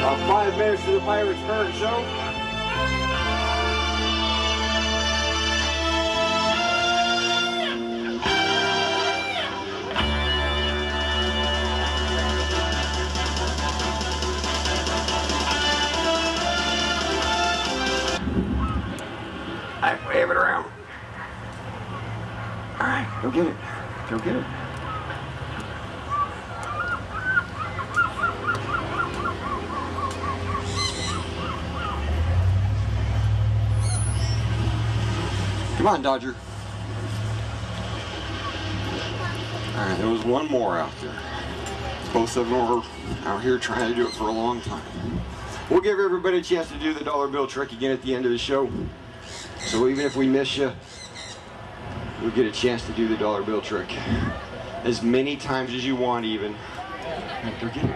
About 5 minutes to the Pirate Parrot show. Alright, wave it around. Alright, go get it. Go get it. Come on, Dodger. Alright, there was one more out there. Both of them were out here trying to do it for a long time. We'll give everybody a chance to do the dollar bill trick again at the end of the show. So even if we miss you, we'll get a chance to do the dollar bill trick. As many times as you want, even. Go get it.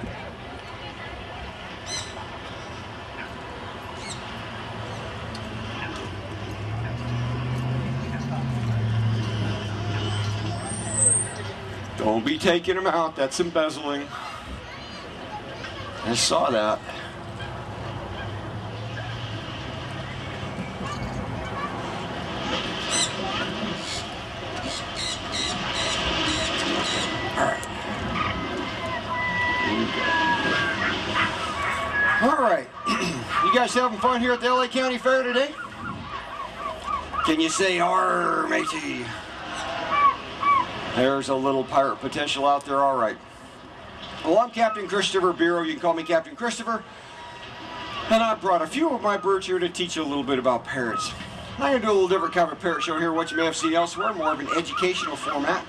Don't be taking them out, that's embezzling. I saw that. Alright, you guys having fun here at the LA County Fair today? Can you say "Arr, matey"? There's a little pirate potential out there, alright. Well, I'm Captain Christopher Bureau, you can call me Captain Christopher. And I brought a few of my birds here to teach you a little bit about parrots. I'm going to do a little different kind of parrot show here, what you may have seen elsewhere, more of an educational format.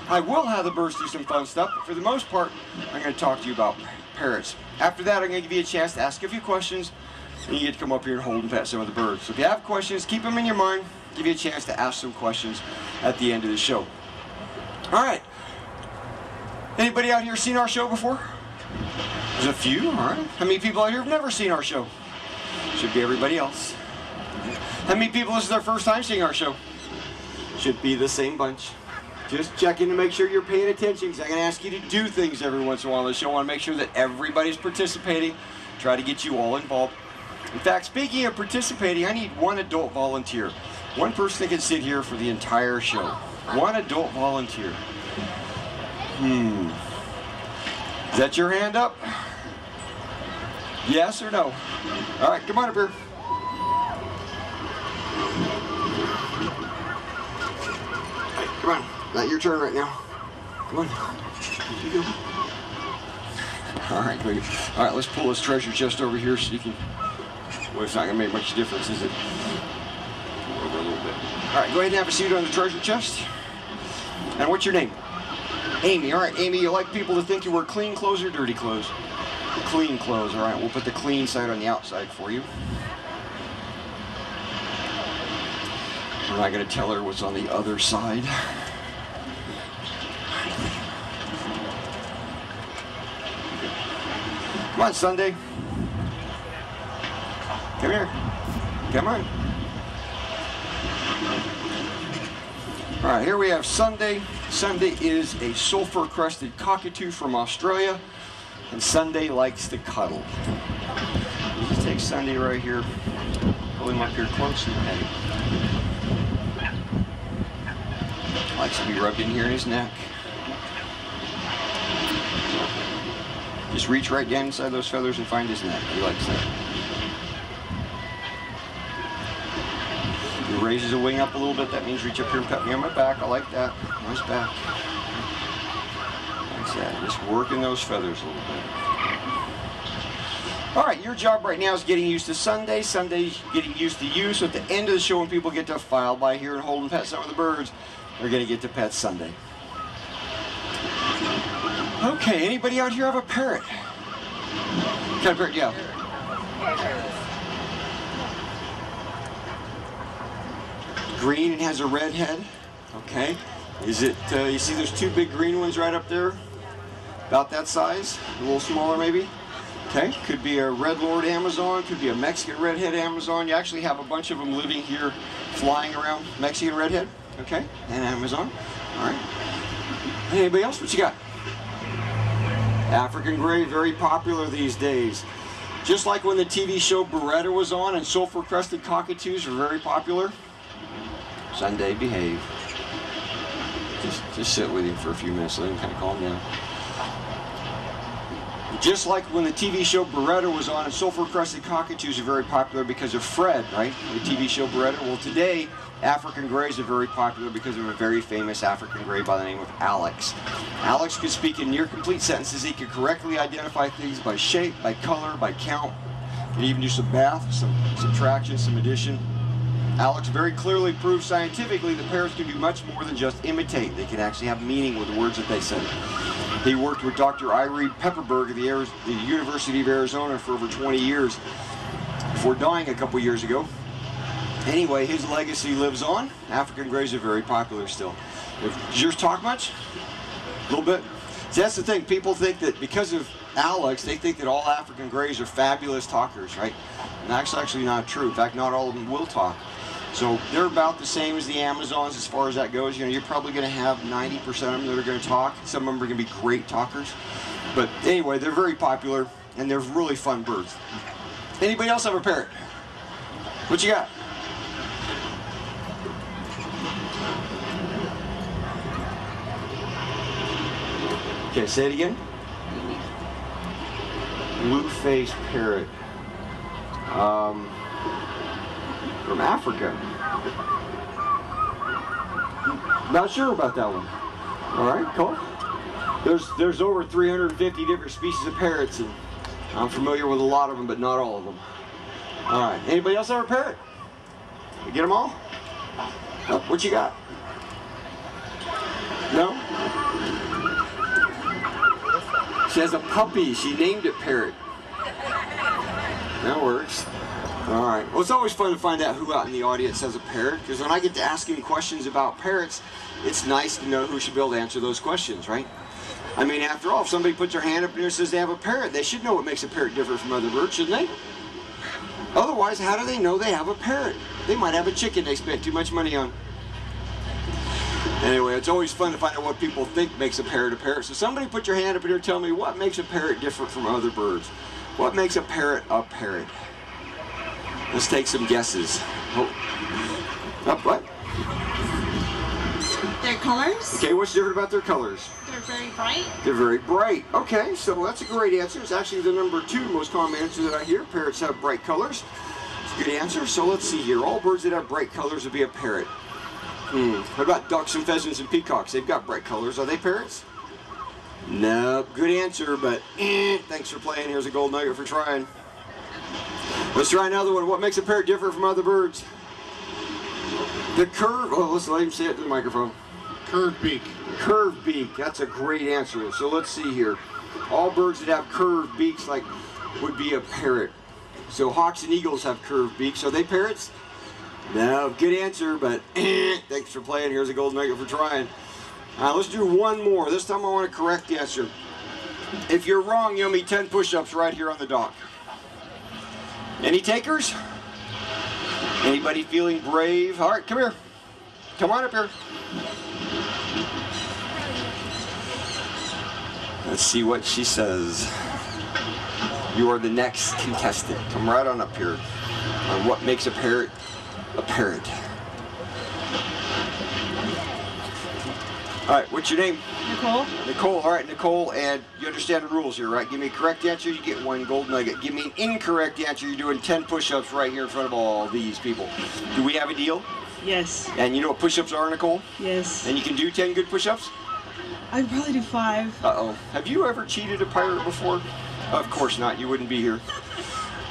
I will have the birds do some fun stuff, but for the most part, I'm going to talk to you about parrots. After that, I'm going to give you a chance to ask a few questions, and you get to come up here and hold and pet some of the birds. So if you have questions, keep them in your mind, give you a chance to ask some questions at the end of the show. Alright. Anybody out here seen our show before? There's a few, alright. How many people out here have never seen our show? Should be everybody else. How many people this is their first time seeing our show? Should be the same bunch. Just checking to make sure you're paying attention, because I'm going to ask you to do things every once in a while on the show. I want to make sure that everybody's participating. Try to get you all involved. In fact, speaking of participating, I need one adult volunteer. One person that can sit here for the entire show. One adult volunteer. Is that your hand up? Yes or no? Alright, come on up here. Come on, not your turn right now. Come on. Here you go. Alright, alright, let's pull this treasure chest over here so you can... Well, it's not going to make much difference, is it? Over a little bit. Alright, go ahead and have a seat on the treasure chest. And what's your name? Amy. Alright, Amy, you like people to think you wear clean clothes or dirty clothes? Clean clothes. Alright, we'll put the clean side on the outside for you. We're not going to tell her what's on the other side. Come on, Sunday. Come here. Come on. Alright, here we have Sunday. Sunday is a sulfur-crested cockatoo from Australia, and Sunday likes to cuddle. You just take Sunday right here, pull him up here close and pet him. Likes to be rubbed in here in his neck. Just reach right down inside those feathers and find his neck. He likes that. He raises a wing up a little bit. That means reach up here and pet me on my back. I like that. Nice back. Like that. Just working those feathers a little bit. Alright, your job right now is getting used to Sunday. Sunday's getting used to you. So at the end of the show, when people get to file by here and hold and pet some of the birds, they're going to get to pet Sunday. Okay, anybody out here have a parrot? What kind of parrot do you have? Green and has a red head. Okay. Is it, you see there's two big green ones right up there? About that size? A little smaller maybe? Okay. Could be a red lord Amazon. Could be a Mexican redhead Amazon. You actually have a bunch of them living here, flying around. Mexican redhead. Okay. And Amazon. Alright. Anybody else? What you got? African gray, very popular these days. Just like when the TV show Beretta was on and sulfur-crested cockatoos were very popular. Sunday, behave. Just sit with him for a few minutes, let him kind of calm down. Just like when the TV show Beretta was on and sulfur-crested cockatoos are very popular because of Fred, right? The TV show Beretta. Well, today, African greys are very popular because of a very famous African grey by the name of Alex. Alex could speak in near complete sentences. He could correctly identify things by shape, by color, by count. He could even do some math, some subtraction, some addition. Alex very clearly proved scientifically that parrots can do much more than just imitate. They can actually have meaning with the words that they say. He worked with Dr. Irene Pepperberg at the University of Arizona for over 20 years before dying a couple years ago. Anyway, his legacy lives on. African greys are very popular still. Does yours talk much? A little bit? See, that's the thing. People think that because of Alex, they think that all African greys are fabulous talkers, right? And that's actually not true. In fact, not all of them will talk. So they're about the same as the Amazons as far as that goes. You know, you're probably going to have 90% of them that are going to talk. Some of them are going to be great talkers. But anyway, they're very popular, and they're really fun birds. Anybody else have a parrot? What you got? Okay, say it again. Blue-faced parrot. From Africa. Not sure about that one. All right, cool. There's over 350 different species of parrots, and I'm familiar with a lot of them, but not all of them. All right, anybody else have a parrot? You get them all? Oh, what you got? No? She has a puppy. She named it Parrot. That works. All right. Well, it's always fun to find out who out in the audience has a parrot, because when I get to asking questions about parrots, it's nice to know who should be able to answer those questions, right? I mean, after all, if somebody puts their hand up there and says they have a parrot, they should know what makes a parrot different from other birds, shouldn't they? Otherwise, how do they know they have a parrot? They might have a chicken they spent too much money on. Anyway, it's always fun to find out what people think makes a parrot a parrot. So somebody put your hand up here and tell me what makes a parrot different from other birds. What makes a parrot a parrot? Let's take some guesses. Oh, what? Their colors. Okay, what's different about their colors? They're very bright. They're very bright. Okay, so that's a great answer. It's actually the number 2 most common answer that I hear. Parrots have bright colors. It's a good answer. So let's see here. All birds that have bright colors would be a parrot. What about ducks and pheasants and peacocks? They've got bright colors. Are they parrots? No. Good answer, but thanks for playing. Here's a gold nugget for trying. Let's try another one. What makes a parrot different from other birds? The curve. Oh, let's let him say it to the microphone. Curved beak. Curved beak. That's a great answer. So let's see here. All birds that have curved beaks would be a parrot. So hawks and eagles have curved beaks. Are they parrots? No. Good answer, but thanks for playing. Here's a gold nugget for trying. Let's do one more. This time I want a correct answer. If you're wrong, you'll meet 10 push-ups right here on the dock. Any takers? Anybody feeling brave? All right, come here. Come on up here. Let's see what she says. You are the next contestant. Come right on up here on what makes a parrot a parrot. All right, what's your name? Nicole. Nicole, all right, Nicole, and you understand the rules here, right? Give me a correct answer, you get 1 gold nugget. Give me an incorrect answer, you're doing 10 push-ups right here in front of all these people. Do we have a deal? Yes. And you know what push-ups are, Nicole? Yes. And you can do 10 good push-ups? I could probably do 5. Uh-oh. Have you ever cheated a pirate before? Of course not, you wouldn't be here.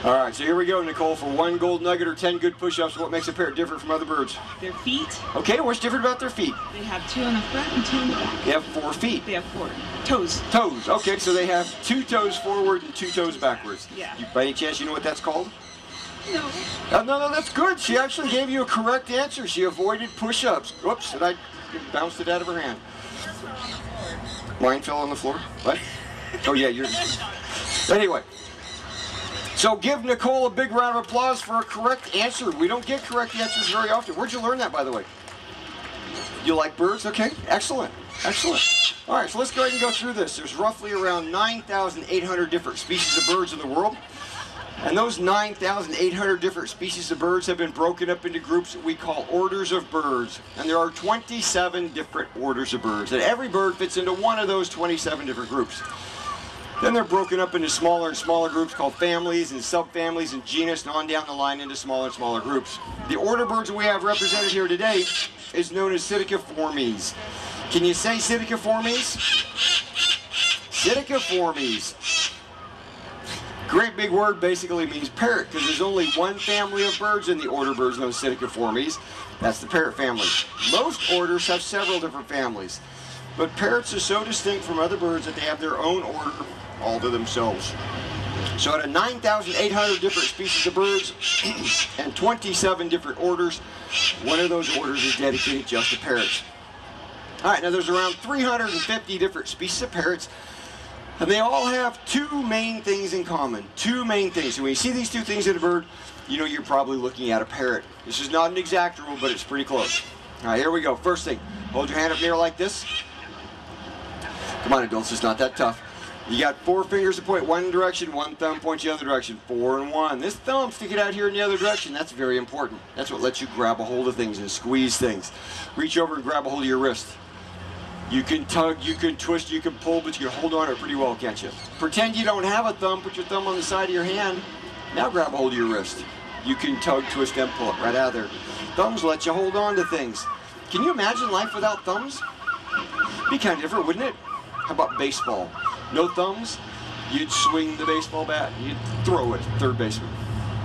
All right, so here we go, Nicole, for 1 gold nugget or 10 good push-ups. What makes a parrot different from other birds? Their feet. Okay, what's different about their feet? They have 2 in the front and 2 in the back. They have 4 feet. They have 4 toes. Toes, okay, so they have 2 toes forward and 2 toes backwards. Yeah. By any chance, you know what that's called? No. No, that's good. She actually gave you a correct answer. She avoided push-ups. Whoops, and I bounced it out of her hand. Mine fell on the floor? What? Oh, yeah, you're... Anyway. So give Nicole a big round of applause for a correct answer. We don't get correct answers very often. Where'd you learn that, by the way? You like birds? Okay, excellent, excellent. All right, so let's go ahead and go through this. There's roughly around 9,800 different species of birds in the world. And those 9,800 different species of birds have been broken up into groups that we call orders of birds. And there are 27 different orders of birds. And every bird fits into one of those 27 different groups. Then they're broken up into smaller and smaller groups called families and subfamilies and genus, and on down the line into smaller and smaller groups. The order of birds that we have represented here today is known as Psittaciformes. Can you say Psittaciformes? Psittaciformes. Great big word, basically means parrot, because there's only one family of birds in the order of birds known as Psittaciformes. That's the parrot family. Most orders have several different families, but parrots are so distinct from other birds that they have their own order all to themselves. So out of 9,800 different species of birds and 27 different orders, one of those orders is dedicated just to parrots. All right, now there's around 350 different species of parrots, and they all have two main things in common. Two main things. So when you see these two things in a bird, you know you're probably looking at a parrot. This is not an exact rule, but it's pretty close. All right, here we go. First thing, hold your hand up near like this. Come on, adults, it's not that tough. You got 4 fingers to point one direction, 1 thumb points the other direction. 4 and 1. This thumb, stick it out here in the other direction. That's very important. That's what lets you grab a hold of things and squeeze things. Reach over and grab a hold of your wrist. You can tug, you can twist, you can pull, but you can hold on to it pretty well, can't you? Pretend you don't have a thumb. Put your thumb on the side of your hand. Now grab a hold of your wrist. You can tug, twist, and pull it right out of there. Thumbs let you hold on to things. Can you imagine life without thumbs? Be kind of different, wouldn't it? How about baseball? No thumbs, you'd swing the baseball bat, you'd throw it, third baseman.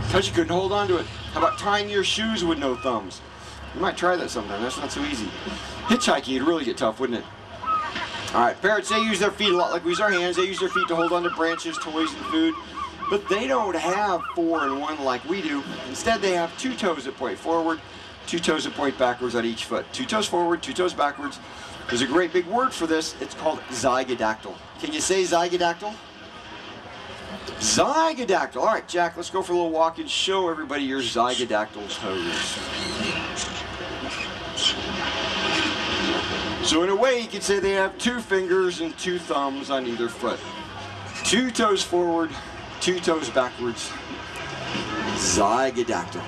Because you couldn't hold on to it. How about tying your shoes with no thumbs? You might try that sometime, that's not so easy. Hitchhiking would really get tough, wouldn't it? All right, parrots, they use their feet a lot like we use our hands. They use their feet to hold on to branches, toys, and food. But they don't have 4 and 1 like we do. Instead, they have 2 toes that point forward, 2 toes that point backwards on each foot. 2 toes forward, 2 toes backwards. There's a great big word for this. It's called zygodactyl. Can you say zygodactyl? Zygodactyl. All right, Jack, let's go for a little walk and show everybody your zygodactyl toes. So in a way, you could say they have 2 fingers and 2 thumbs on either foot. 2 toes forward, 2 toes backwards. Zygodactyl.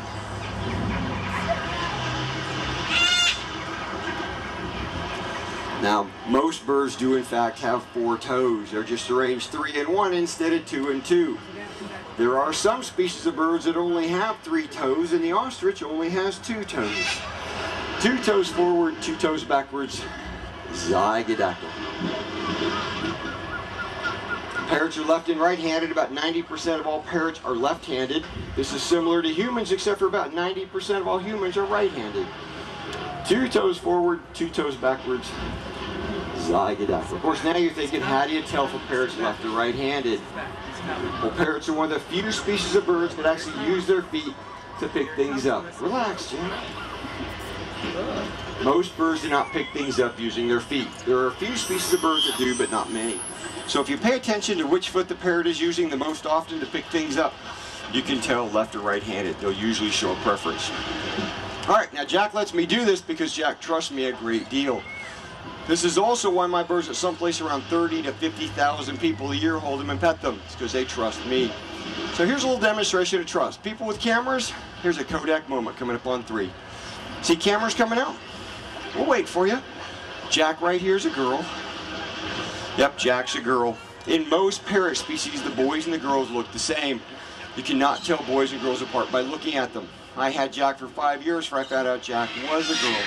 Now, most birds do in fact have 4 toes. They're just arranged 3 and 1 instead of 2 and 2. There are some species of birds that only have 3 toes, and the ostrich only has 2 toes. 2 toes forward, 2 toes backwards. Zygodactyl. Parrots are left and right-handed. About 90% of all parrots are left-handed. This is similar to humans, except for about 90% of all humans are right-handed. 2 toes forward, 2 toes backwards. Zygodactyl. Of course, now you're thinking, how do you tell if a parrot's left or right-handed? Well, parrots are one of the few species of birds that actually use their feet to pick things up. Relax, Jim. Most birds do not pick things up using their feet. There are a few species of birds that do, but not many. So if you pay attention to which foot the parrot is using the most often to pick things up, you can tell left or right-handed. They'll usually show a preference. All right, now Jack lets me do this because Jack trusts me a great deal. This is also why my birds at someplace around 30 to 50,000 people a year hold them and pet them. It's because they trust me. So here's a little demonstration of trust. People with cameras, here's a Kodak moment coming up on 3. See cameras coming out? We'll wait for you. Jack right here is a girl. Yep, Jack's a girl. In most parrot species, the boys and the girls look the same. You cannot tell boys and girls apart by looking at them. I had Jack for 5 years before I found out Jack was a girl.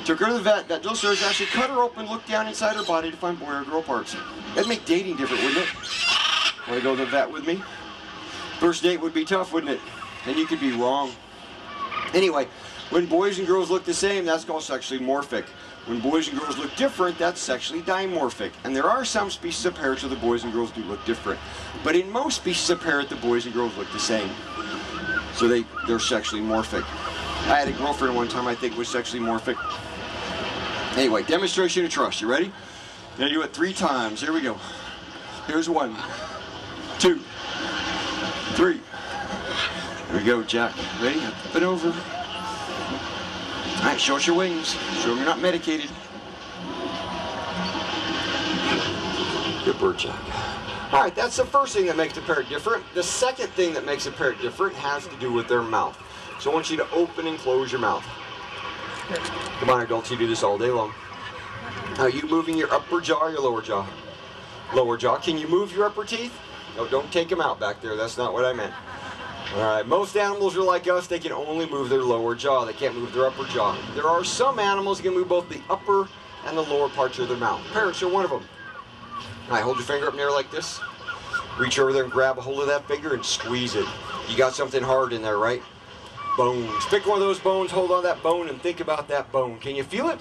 Took her to the vet. That little surgeon actually cut her open, looked down inside her body to find boy or girl parts. That'd make dating different, wouldn't it? Want to go to the vet with me? First date would be tough, wouldn't it? And you could be wrong. Anyway, when boys and girls look the same, that's called sexually morphic. When boys and girls look different, that's sexually dimorphic. And there are some species of parrots where the boys and girls do look different. But in most species of parrot, the boys and girls look the same. So they're sexually morphic. I had a girlfriend one time I think was sexually morphic. Anyway, demonstration of trust. You ready? Now do it 3 times. Here we go. Here's 1, 2, 3. Here we go, Jack. Ready? Up and over. All right, show us your wings. Show them you're not medicated. Good bird, Jack. All right, that's the first thing that makes a parrot different. The second thing that makes a parrot different has to do with their mouth. So I want you to open and close your mouth. Come on, adults, you do this all day long. Are you moving your upper jaw or your lower jaw? Lower jaw. Can you move your upper teeth? No, don't take them out back there. That's not what I meant. All right, most animals are like us. They can only move their lower jaw. They can't move their upper jaw. There are some animals that can move both the upper and the lower parts of their mouth. Parrots are one of them. All right, hold your finger up in the air like this. Reach over there and grab a hold of that finger and squeeze it. You got something hard in there, right? Bones. Pick one of those bones, hold on that bone, and think about that bone. Can you feel it?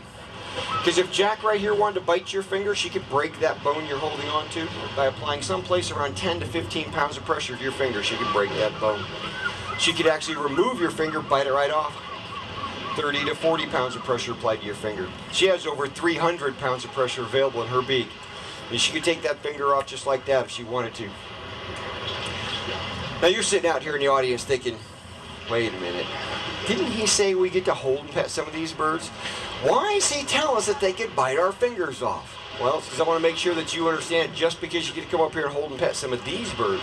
Because if Jack right here wanted to bite your finger, she could break that bone you're holding on to by applying someplace around 10 to 15 pounds of pressure to your finger. She could break that bone. She could actually remove your finger, bite it right off. 30 to 40 pounds of pressure applied to your finger. She has over 300 pounds of pressure available in her beak. And she could take that finger off just like that if she wanted to. Now you're sitting out here in the audience thinking, wait a minute, didn't he say we get to hold and pet some of these birds? Why is he telling us that they could bite our fingers off? Well, it's because I want to make sure that you understand just because you get to come up here and hold and pet some of these birds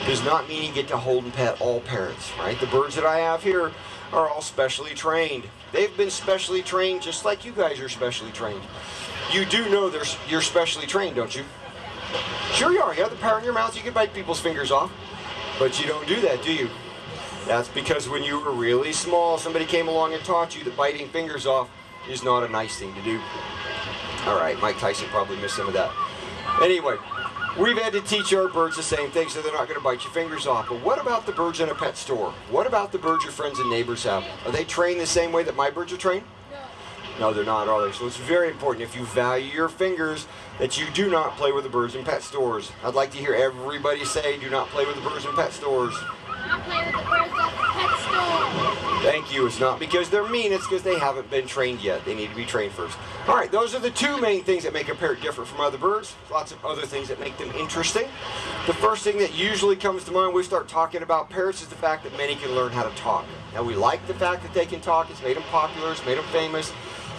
does not mean you get to hold and pet all parrots, right? The birds that I have here are all specially trained. They've been specially trained just like you guys are specially trained. You do know you're specially trained, don't you? Sure you are. You have the power in your mouth, you can bite people's fingers off. But you don't do that, do you? That's because when you were really small, somebody came along and taught you that biting fingers off is not a nice thing to do. All right, Mike Tyson probably missed some of that. Anyway, we've had to teach our birds the same thing so they're not going to bite your fingers off. But what about the birds in a pet store? What about the birds your friends and neighbors have? Are they trained the same way that my birds are trained? No, they're not, are they? So it's very important, if you value your fingers, that you do not play with the birds in pet stores. I'd like to hear everybody say, do not play with the birds in pet stores. Not play with the birds at the pet store. Thank you. It's not because they're mean, it's because they haven't been trained yet. They need to be trained first. All right, those are the two main things that make a parrot different from other birds. Lots of other things that make them interesting. The first thing that usually comes to mind when we start talking about parrots is the fact that many can learn how to talk. Now, we like the fact that they can talk. It's made them popular. It's made them famous.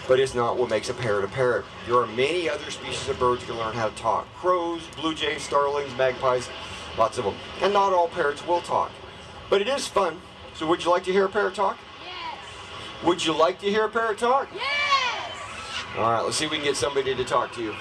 But it's not what makes a parrot a parrot. There are many other species of birds that can learn how to talk. Crows, blue jays, starlings, magpies, lots of them. And not all parrots will talk. But it is fun. So would you like to hear a parrot talk? Yes. Would you like to hear a parrot talk? Yes. All right, let's see if we can get somebody to talk to you.